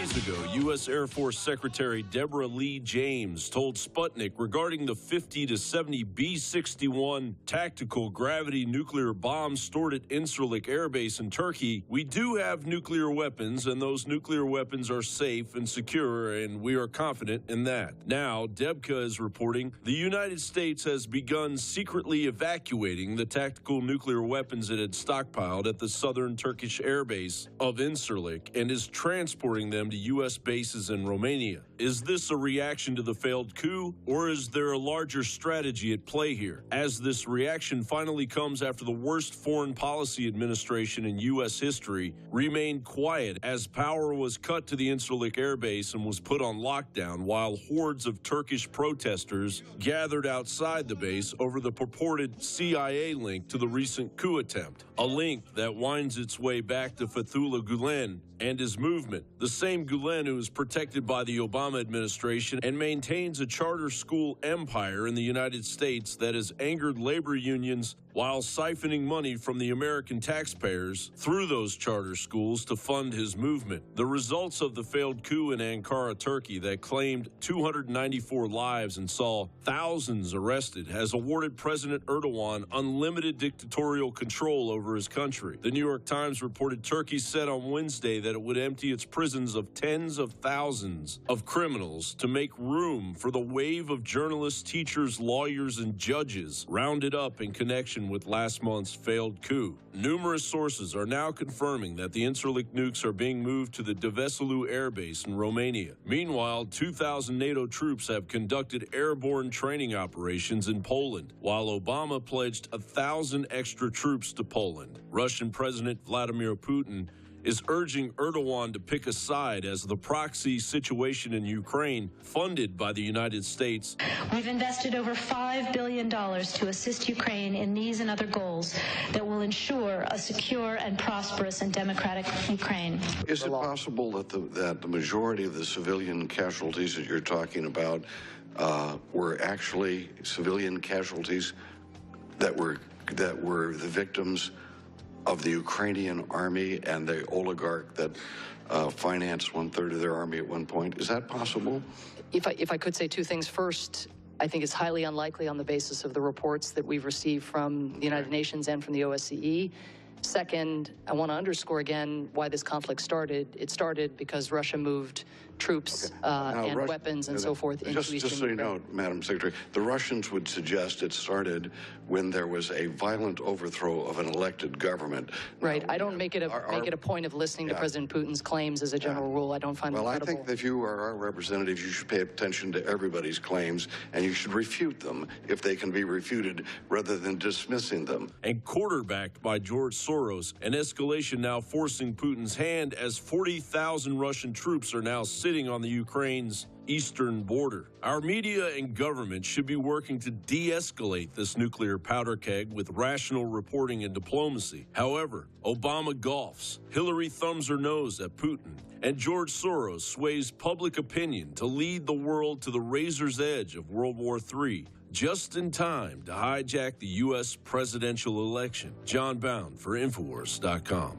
days ago, U.S. Air Force Secretary Deborah Lee James told Sputnik regarding the 50 to 70 B-61 tactical gravity nuclear bombs stored at Incirlik Air Base in Turkey, "We do have nuclear weapons, and those nuclear weapons are safe and secure, and we are confident in that." Now, Debka is reporting the United States has begun secretly evacuating the tactical nuclear weapons it had stockpiled at the southern Turkish air base of Incirlik and is transporting them to U.S. bases in Romania. Is this a reaction to the failed coup, or is there a larger strategy at play here? As this reaction finally comes after the worst foreign policy administration in U.S. history remained quiet as power was cut to the Incirlik air base and was put on lockdown while hordes of Turkish protesters gathered outside the base over the purported CIA link to the recent coup attempt, a link that winds its way back to Fethullah Gulen and his movement, the same Gulen who is protected by the Obama administration and maintains a charter school empire in the United States that has angered labor unions while siphoning money from the American taxpayers through those charter schools to fund his movement. The results of the failed coup in Ankara, Turkey, that claimed 294 lives and saw thousands arrested has awarded President Erdogan unlimited dictatorial control over his country. The New York Times reported Turkey said on Wednesday that it would empty its prisons of tens of thousands of criminals to make room for the wave of journalists, teachers, lawyers, and judges rounded up in connection with last month's failed coup. Numerous sources are now confirming that the Incirlik nukes are being moved to the Deveselu Air Base in Romania. Meanwhile, 2,000 NATO troops have conducted airborne training operations in Poland, while Obama pledged 1,000 extra troops to Poland. Russian President Vladimir Putin is urging Erdogan to pick a side as the proxy situation in Ukraine, funded by the United States. We've invested over $5 billion to assist Ukraine in these and other goals that will ensure a secure and prosperous and democratic Ukraine. Is it possible that the majority of the civilian casualties that you're talking about were actually civilian casualties that were the victims of the Ukrainian army and the oligarch that financed one-third of their army at one point? Is that possible? If I could say two things. First, I think it's highly unlikely on the basis of the reports that we've received from the United Nations and from the OSCE. Second, I want to underscore again why this conflict started. It started because Russia moved troops and weapons and so forth into Eastern Ukraine. Just so you know, Madam Secretary, the Russians would suggest it started when there was a violent overthrow of an elected government. Right. I don't make it a point of listening to President Putin's claims as a general rule. I don't find them credible. Well, I think that if you are our representatives, you should pay attention to everybody's claims, and you should refute them if they can be refuted rather than dismissing them. And quarterbacked by George Soros, an escalation now forcing Putin's hand as 40,000 Russian troops are now sitting on the Ukraine's eastern border. Our media and government should be working to de-escalate this nuclear powder keg with rational reporting and diplomacy. However, Obama golfs, Hillary thumbs her nose at Putin, and George Soros sways public opinion to lead the world to the razor's edge of World War III, just in time to hijack the U.S. presidential election. John Bound for Infowars.com.